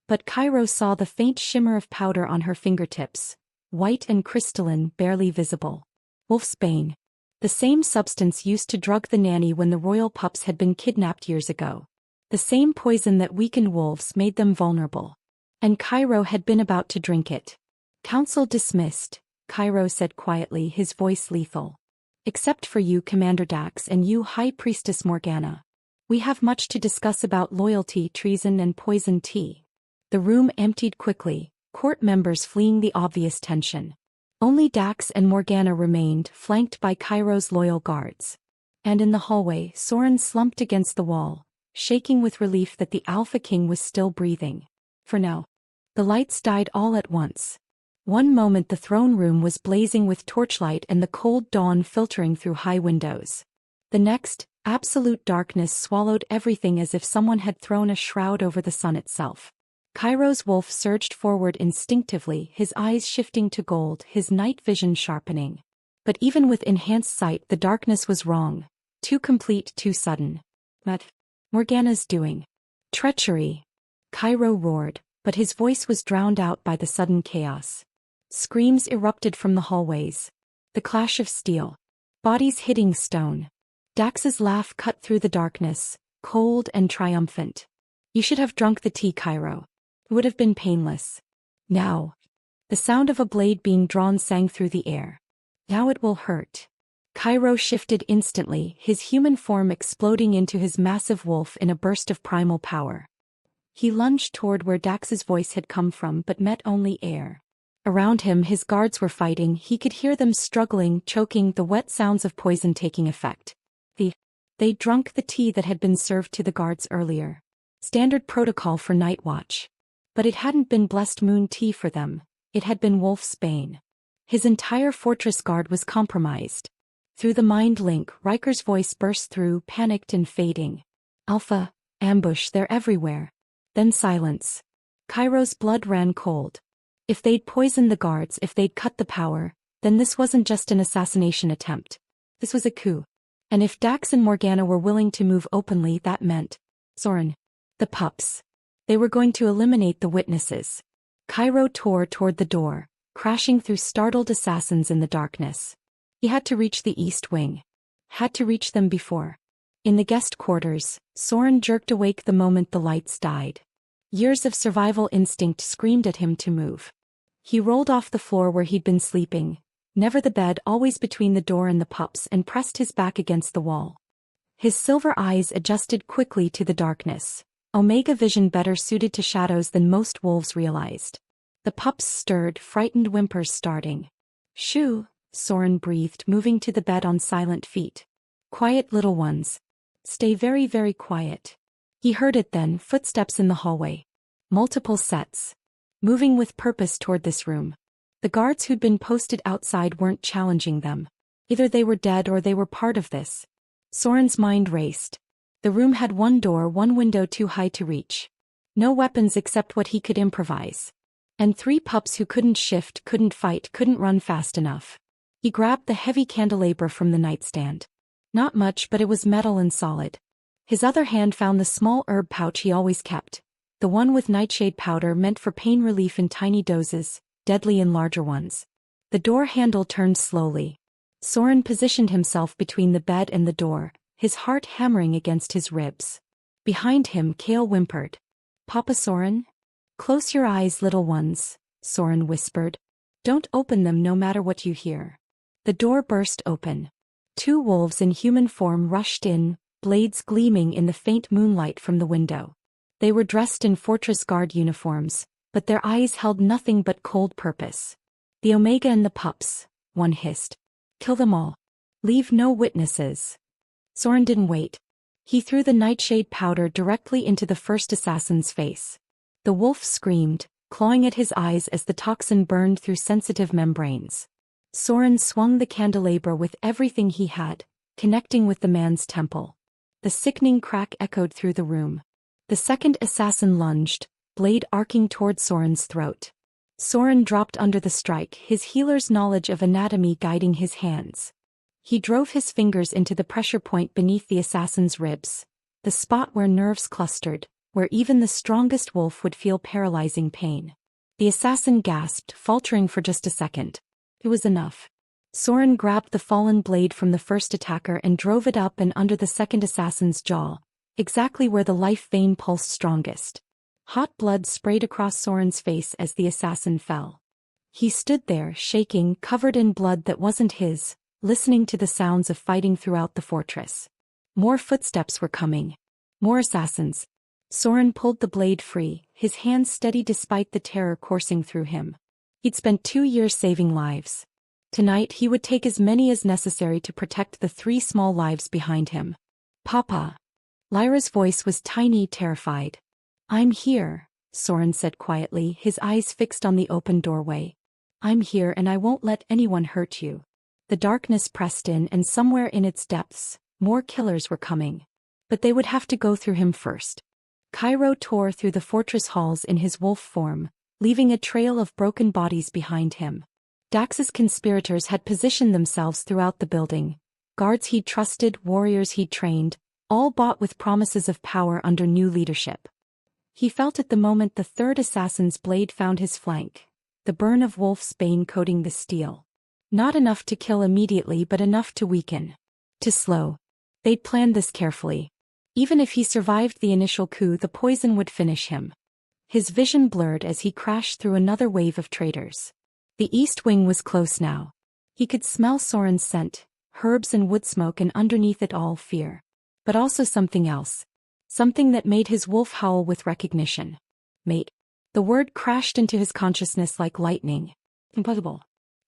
But Cairo saw the faint shimmer of powder on her fingertips, white and crystalline, barely visible. Wolfsbane. The same substance used to drug the nanny when the royal pups had been kidnapped years ago. The same poison that weakened wolves made them vulnerable. And Cairo had been about to drink it. Council dismissed, Cairo said quietly, his voice lethal. Except for you, Commander Dax, and you, High Priestess Morgana. We have much to discuss about loyalty, treason, and poison tea. The room emptied quickly, court members fleeing the obvious tension. Only Dax and Morgana remained, flanked by Cairo's loyal guards. And in the hallway, Soren slumped against the wall, shaking with relief that the Alpha King was still breathing. For now. The lights died all at once. One moment the throne room was blazing with torchlight and the cold dawn filtering through high windows. The next, absolute darkness swallowed everything as if someone had thrown a shroud over the sun itself. Cairo's wolf surged forward instinctively, his eyes shifting to gold, his night vision sharpening. But even with enhanced sight, the darkness was wrong. Too complete, too sudden. But Morgana's doing. Treachery. Cairo roared, but his voice was drowned out by the sudden chaos. Screams erupted from the hallways. The clash of steel. Bodies hitting stone. Dax's laugh cut through the darkness, cold and triumphant. You should have drunk the tea, Cairo. It would have been painless. Now. The sound of a blade being drawn sang through the air. Now it will hurt. Cairo shifted instantly, his human form exploding into his massive wolf in a burst of primal power. He lunged toward where Dax's voice had come from but met only air. Around him his guards were fighting, he could hear them struggling, choking, the wet sounds of poison taking effect. They drunk the tea that had been served to the guards earlier. Standard protocol for night watch. But it hadn't been blessed moon tea for them, it had been wolf's bane. His entire fortress guard was compromised. Through the mind link, Riker's voice burst through, panicked and fading. Alpha, ambush, they're everywhere. Then silence. Cairo's blood ran cold. If they'd poisoned the guards, if they'd cut the power, then this wasn't just an assassination attempt. This was a coup. And if Dax and Morgana were willing to move openly, that meant Soren. The pups. They were going to eliminate the witnesses. Cairo tore toward the door, crashing through startled assassins in the darkness. He had to reach the east wing. Had to reach them before. In the guest quarters, Soren jerked awake the moment the lights died. Years of survival instinct screamed at him to move. He rolled off the floor where he'd been sleeping, never the bed, always between the door and the pups, and pressed his back against the wall. His silver eyes adjusted quickly to the darkness, Omega vision better suited to shadows than most wolves realized. The pups stirred, frightened whimpers starting. Shoo, Soren breathed, moving to the bed on silent feet. Quiet, little ones. Stay very, very quiet. He heard it then, footsteps in the hallway. Multiple sets. Moving with purpose toward this room. The guards who'd been posted outside weren't challenging them. Either they were dead or they were part of this. Soren's mind raced. The room had one door, one window too high to reach. No weapons except what he could improvise. And 3 pups who couldn't shift, couldn't fight, couldn't run fast enough. He grabbed the heavy candelabra from the nightstand. Not much, but it was metal and solid. His other hand found the small herb pouch he always kept. The one with nightshade powder meant for pain relief in tiny doses, deadly in larger ones. The door handle turned slowly. Soren positioned himself between the bed and the door, his heart hammering against his ribs. Behind him, Kale whimpered. Papa Soren? Close your eyes, little ones, Soren whispered. Don't open them no matter what you hear. The door burst open. 2 wolves in human form rushed in, blades gleaming in the faint moonlight from the window. They were dressed in fortress guard uniforms, but their eyes held nothing but cold purpose. The Omega and the pups, one hissed. Kill them all. Leave no witnesses. Soren didn't wait. He threw the nightshade powder directly into the first assassin's face. The wolf screamed, clawing at his eyes as the toxin burned through sensitive membranes. Soren swung the candelabra with everything he had, connecting with the man's temple. The sickening crack echoed through the room. The second assassin lunged, blade arcing toward Soren's throat. Soren dropped under the strike, his healer's knowledge of anatomy guiding his hands. He drove his fingers into the pressure point beneath the assassin's ribs, the spot where nerves clustered, where even the strongest wolf would feel paralyzing pain. The assassin gasped, faltering for just a second. It was enough. Soren grabbed the fallen blade from the first attacker and drove it up and under the second assassin's jaw, exactly where the life vein pulsed strongest. Hot blood sprayed across Soren's face as the assassin fell. He stood there, shaking, covered in blood that wasn't his, listening to the sounds of fighting throughout the fortress. More footsteps were coming. More assassins. Soren pulled the blade free, his hands steady despite the terror coursing through him. He'd spent 2 years saving lives. Tonight he would take as many as necessary to protect the 3 small lives behind him. Papa. Lyra's voice was tiny, terrified. I'm here, Soren said quietly, his eyes fixed on the open doorway. I'm here and I won't let anyone hurt you. The darkness pressed in and somewhere in its depths, more killers were coming. But they would have to go through him first. Cairo tore through the fortress halls in his wolf form, leaving a trail of broken bodies behind him. Dax's conspirators had positioned themselves throughout the building. Guards he'd trusted, warriors he'd trained, all bought with promises of power under new leadership. He felt at the moment the third assassin's blade found his flank, the burn of wolf's bane coating the steel. Not enough to kill immediately but enough to weaken. To slow. They'd planned this carefully. Even if he survived the initial coup, the poison would finish him. His vision blurred as he crashed through another wave of traitors. The east wing was close now. He could smell Soren's scent, herbs and wood smoke, and underneath it all fear. But also something else. Something that made his wolf howl with recognition. Mate. The word crashed into his consciousness like lightning. Impossible.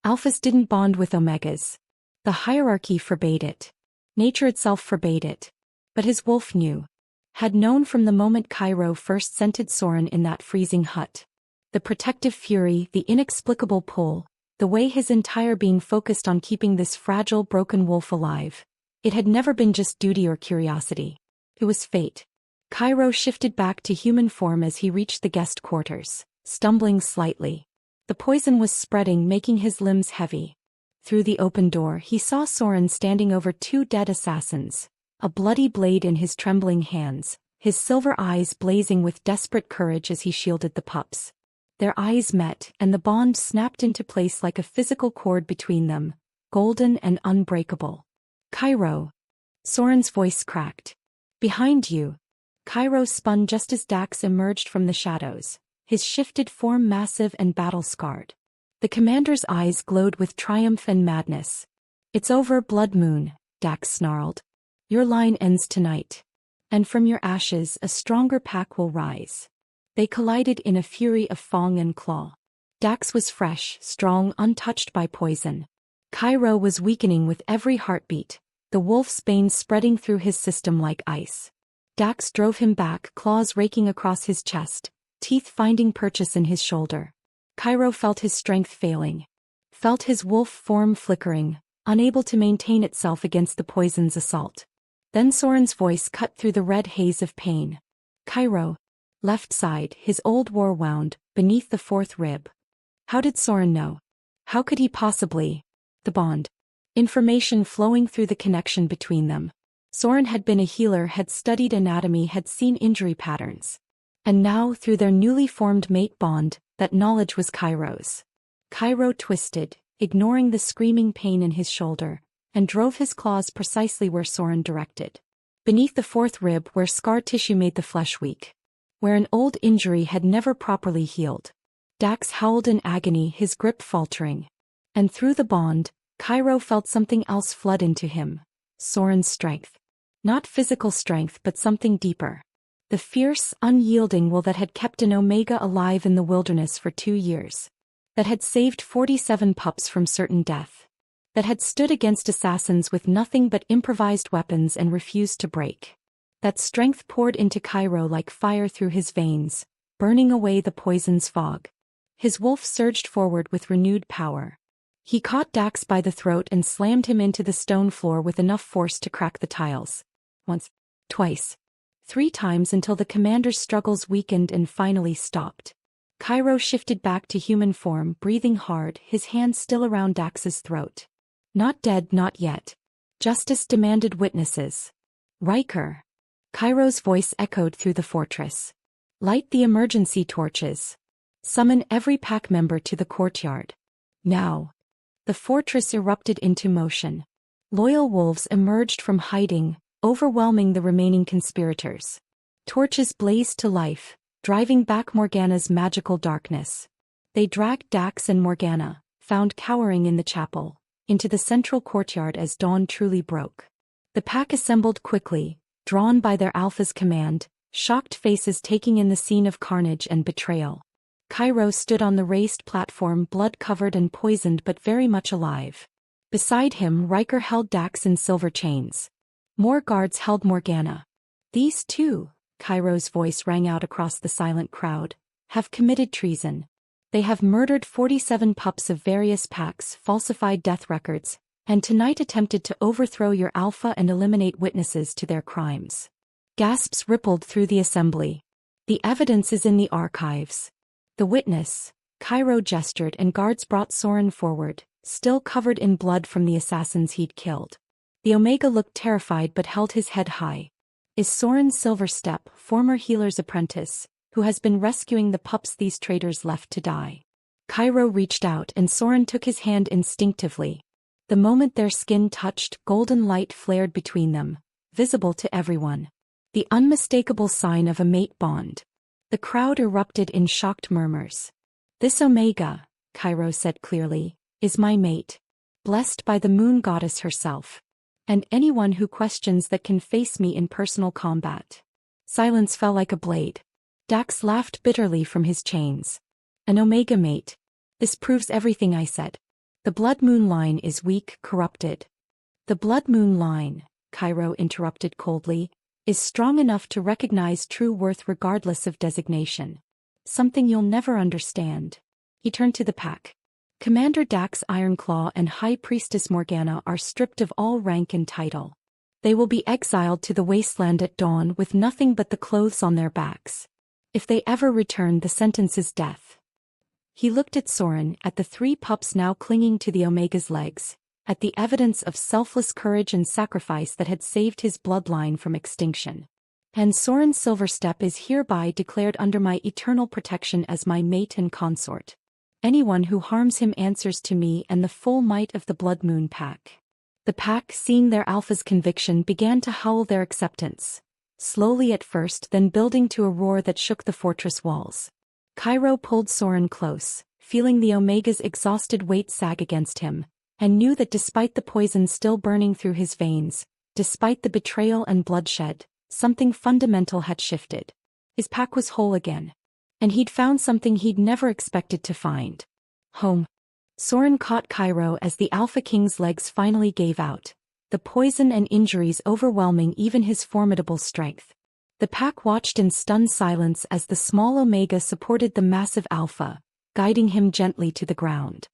Alphas didn't bond with Omegas. The hierarchy forbade it. Nature itself forbade it. But his wolf knew. Had known from the moment Cairo first scented Soren in that freezing hut. The protective fury, the inexplicable pull, the way his entire being focused on keeping this fragile, broken wolf alive. It had never been just duty or curiosity. It was fate. Cairo shifted back to human form as he reached the guest quarters, stumbling slightly. The poison was spreading, making his limbs heavy. Through the open door he saw Soren standing over two dead assassins, a bloody blade in his trembling hands, his silver eyes blazing with desperate courage as he shielded the pups. Their eyes met, and the bond snapped into place like a physical cord between them, golden and unbreakable. Cairo. Soren's voice cracked. Behind you. Cairo spun just as Dax emerged from the shadows, his shifted form massive and battle-scarred. The commander's eyes glowed with triumph and madness. It's over, Blood Moon, Dax snarled. Your line ends tonight. And from your ashes a stronger pack will rise. They collided in a fury of fang and claw. Dax was fresh, strong, untouched by poison. Cairo was weakening with every heartbeat, the wolf's bane spreading through his system like ice. Dax drove him back, claws raking across his chest, teeth finding purchase in his shoulder. Cairo felt his strength failing. Felt his wolf form flickering, unable to maintain itself against the poison's assault. Then Soren's voice cut through the red haze of pain. Cairo. Left side, his old war wound, beneath the fourth rib. How did Soren know? How could he possibly? The bond. Information flowing through the connection between them. Soren had been a healer, had studied anatomy, had seen injury patterns. And now, through their newly formed mate bond, that knowledge was Cairo's. Cairo twisted, ignoring the screaming pain in his shoulder, and drove his claws precisely where Soren directed. Beneath the fourth rib, where scar tissue made the flesh weak. Where an old injury had never properly healed. Dax howled in agony, his grip faltering. And through the bond, Cairo felt something else flood into him. Soren's strength. Not physical strength, but something deeper. The fierce, unyielding will that had kept an Omega alive in the wilderness for 2 years. That had saved 47 pups from certain death. That had stood against assassins with nothing but improvised weapons and refused to break. That strength poured into Cairo like fire through his veins, burning away the poison's fog. His wolf surged forward with renewed power. He caught Dax by the throat and slammed him into the stone floor with enough force to crack the tiles. Once, twice, 3 times until the commander's struggles weakened and finally stopped. Cairo shifted back to human form, breathing hard, his hand still around Dax's throat. Not dead, not yet. Justice demanded witnesses. Riker. Cairo's voice echoed through the fortress. Light the emergency torches. Summon every pack member to the courtyard. Now. The fortress erupted into motion. Loyal wolves emerged from hiding, overwhelming the remaining conspirators. Torches blazed to life, driving back Morgana's magical darkness. They dragged Dax and Morgana, found cowering in the chapel, into the central courtyard as dawn truly broke. The pack assembled quickly, drawn by their alpha's command, shocked faces taking in the scene of carnage and betrayal. Cairo stood on the raised platform, blood-covered and poisoned but very much alive. Beside him, Riker held Dax in silver chains. More guards held Morgana. These two, Cairo's voice rang out across the silent crowd, have committed treason. They have murdered 47 pups of various packs, falsified death records, and tonight attempted to overthrow your alpha and eliminate witnesses to their crimes. Gasps rippled through the assembly. The evidence is in the archives. The witness, Cairo gestured, and guards brought Soren forward, still covered in blood from the assassins he'd killed. The Omega looked terrified but held his head high. Is Soren Silverstep, former healer's apprentice, who has been rescuing the pups these traitors left to die. Cairo reached out and Soren took his hand instinctively. The moment their skin touched, golden light flared between them, visible to everyone. The unmistakable sign of a mate bond. The crowd erupted in shocked murmurs. This Omega, Cairo said clearly, is my mate. Blessed by the moon goddess herself. And anyone who questions that can face me in personal combat. Silence fell like a blade. Dax laughed bitterly from his chains. An Omega mate. This proves everything I said. The Blood Moon line is weak, corrupted. The Blood Moon line, Cairo interrupted coldly, is strong enough to recognize true worth regardless of designation. Something you'll never understand. He turned to the pack. Commander Dax Ironclaw and High Priestess Morgana are stripped of all rank and title. They will be exiled to the wasteland at dawn with nothing but the clothes on their backs. If they ever return, the sentence is death. He looked at Soren, at the 3 pups now clinging to the Omega's legs, at the evidence of selfless courage and sacrifice that had saved his bloodline from extinction. And Soren Silverstep is hereby declared under my eternal protection as my mate and consort. Anyone who harms him answers to me and the full might of the Blood Moon Pack. The pack, seeing their alpha's conviction, began to howl their acceptance, slowly at first, then building to a roar that shook the fortress walls. Cairo pulled Soren close, feeling the Omega's exhausted weight sag against him, and knew that despite the poison still burning through his veins, despite the betrayal and bloodshed, something fundamental had shifted. His pack was whole again. And he'd found something he'd never expected to find. Home. Soren caught Cairo as the Alpha King's legs finally gave out, the poison and injuries overwhelming even his formidable strength. The pack watched in stunned silence as the small Omega supported the massive Alpha, guiding him gently to the ground.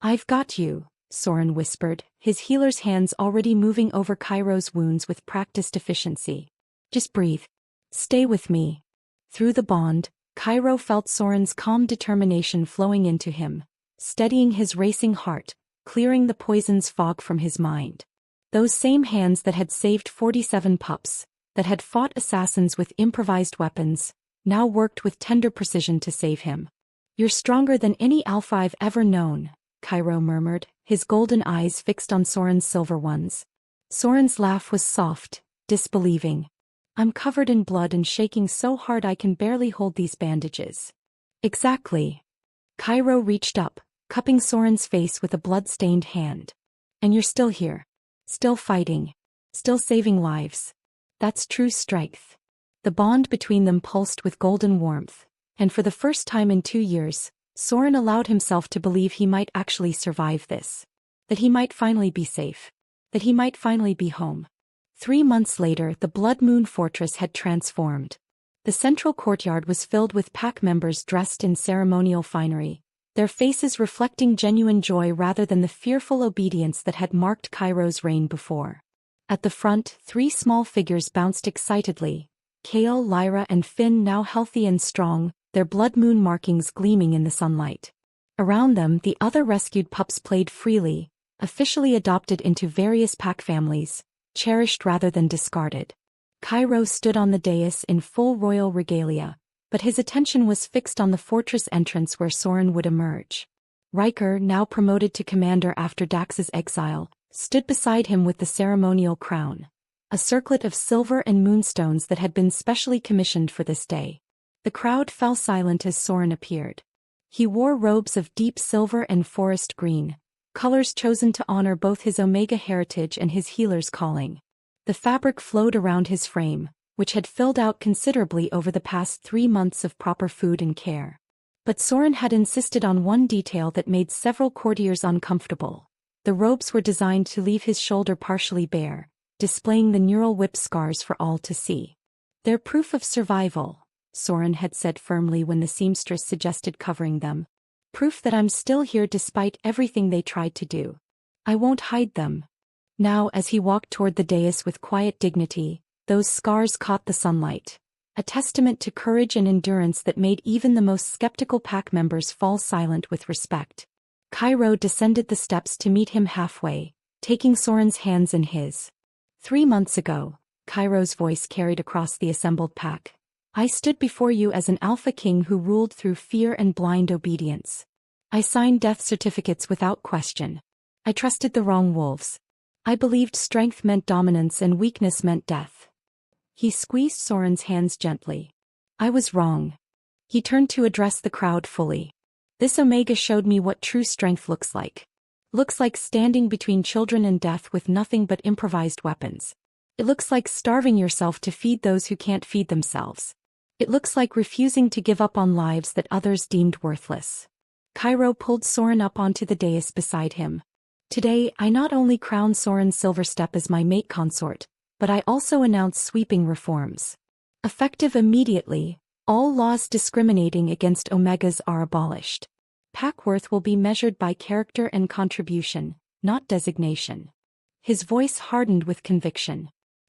"I've got you," Soren whispered, his healer's hands already moving over Cairo's wounds with practiced efficiency. "Just breathe. Stay with me." Through the bond, Cairo felt Soren's calm determination flowing into him, steadying his racing heart, clearing the poison's fog from his mind. Those same hands that had saved 47 pups, that had fought assassins with improvised weapons, now worked with tender precision to save him. "You're stronger than any alpha I've ever known," Cairo murmured, his golden eyes fixed on Soren's silver ones. Soren's laugh was soft, disbelieving. "I'm covered in blood and shaking so hard I can barely hold these bandages." "Exactly." Cairo reached up, cupping Soren's face with a blood-stained hand. "And you're still here. Still fighting. Still saving lives. That's true strength." The bond between them pulsed with golden warmth, and for the first time in 2 years, Soren allowed himself to believe he might actually survive this. That he might finally be safe. That he might finally be home. 3 months later, the Blood Moon Fortress had transformed. The central courtyard was filled with pack members dressed in ceremonial finery, their faces reflecting genuine joy rather than the fearful obedience that had marked Cairo's reign before. At the front, 3 small figures bounced excitedly, Kale, Lyra and Finn now healthy and strong, their blood moon markings gleaming in the sunlight. Around them, the other rescued pups played freely, officially adopted into various pack families, cherished rather than discarded. Cairo stood on the dais in full royal regalia, but his attention was fixed on the fortress entrance where Soren would emerge. Riker, now promoted to commander after Dax's exile, stood beside him with the ceremonial crown, a circlet of silver and moonstones that had been specially commissioned for this day. The crowd fell silent as Soren appeared. He wore robes of deep silver and forest green, colors chosen to honor both his Omega heritage and his healer's calling. The fabric flowed around his frame, which had filled out considerably over the past 3 months of proper food and care. But Soren had insisted on one detail that made several courtiers uncomfortable. The robes were designed to leave his shoulder partially bare, displaying the neural whip scars for all to see. "They're proof of survival," Soren had said firmly when the seamstress suggested covering them. "Proof that I'm still here despite everything they tried to do. I won't hide them." Now, as he walked toward the dais with quiet dignity, those scars caught the sunlight, a testament to courage and endurance that made even the most skeptical pack members fall silent with respect. Cairo descended the steps to meet him halfway, taking Soren's hands in his. 3 months ago, Cairo's voice carried across the assembled pack, "I stood before you as an Alpha King who ruled through fear and blind obedience. I signed death certificates without question. I trusted the wrong wolves. I believed strength meant dominance and weakness meant death." He squeezed Soren's hands gently. "I was wrong." He turned to address the crowd fully. "This Omega showed me what true strength looks like. Looks like standing between children and death with nothing but improvised weapons. It looks like starving yourself to feed those who can't feed themselves. It looks like refusing to give up on lives that others deemed worthless." Cairo pulled Soren up onto the dais beside him. "Today, I not only crown Soren Silverstep as my mate consort, but I also announce sweeping reforms. Effective immediately, all laws discriminating against Omegas are abolished. Pack worth will be measured by character and contribution, not designation. His voice hardened with conviction.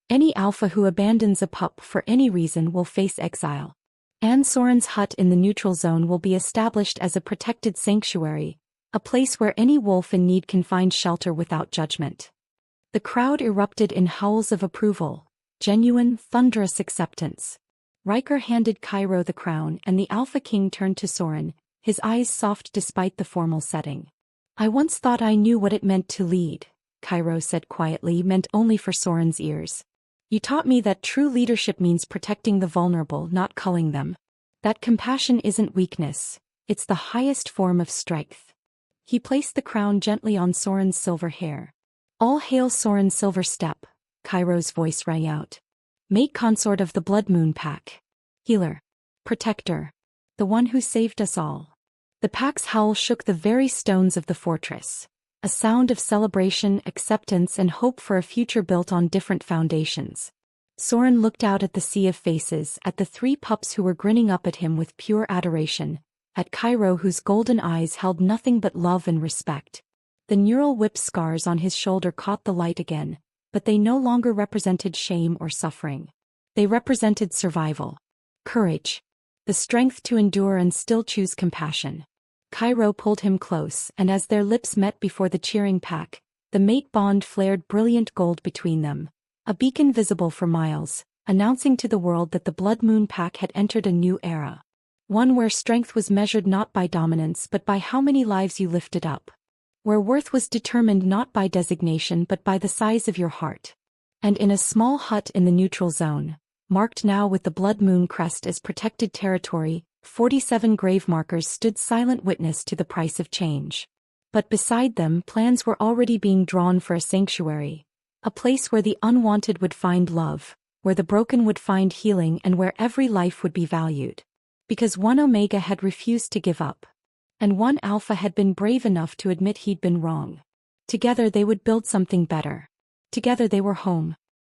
Any alpha who abandons a pup for any reason will face exile. And Soren's hut in the neutral zone will be established as a protected sanctuary, a place where any wolf in need can find shelter without judgment. The crowd erupted in howls of approval, genuine, thunderous acceptance. Riker handed Cairo the crown and the Alpha King turned to Soren, his eyes soft despite the formal setting. I once thought I knew what it meant to lead, Cairo said quietly, meant only for Soren's ears. You taught me that true leadership means protecting the vulnerable, not culling them. That compassion isn't weakness, it's the highest form of strength. He placed the crown gently on Soren's silver hair. All hail Soren Silverstep, Cairo's voice rang out. Mate consort of the Blood Moon Pack. Healer. Protector. The one who saved us all. The pack's howl shook the very stones of the fortress. A sound of celebration, acceptance and hope for a future built on different foundations. Soren looked out at the sea of faces, at the 3 pups who were grinning up at him with pure adoration, at Cairo whose golden eyes held nothing but love and respect. The neural whip scars on his shoulder caught the light again, but they no longer represented shame or suffering. They represented survival. Courage. The strength to endure and still choose compassion. Cairo pulled him close, and as their lips met before the cheering pack, the mate bond flared brilliant gold between them, a beacon visible for miles, announcing to the world that the Blood Moon Pack had entered a new era. One where strength was measured not by dominance but by how many lives you lifted up. Where worth was determined not by designation but by the size of your heart. And in a small hut in the neutral zone, marked now with the Blood Moon crest as protected territory, 47 grave markers stood silent witness to the price of change. But beside them, plans were already being drawn for a sanctuary, a place where the unwanted would find love, where the broken would find healing and where every life would be valued. Because one Omega had refused to give up. And one Alpha had been brave enough to admit he'd been wrong. Together they would build something better. Together they were home.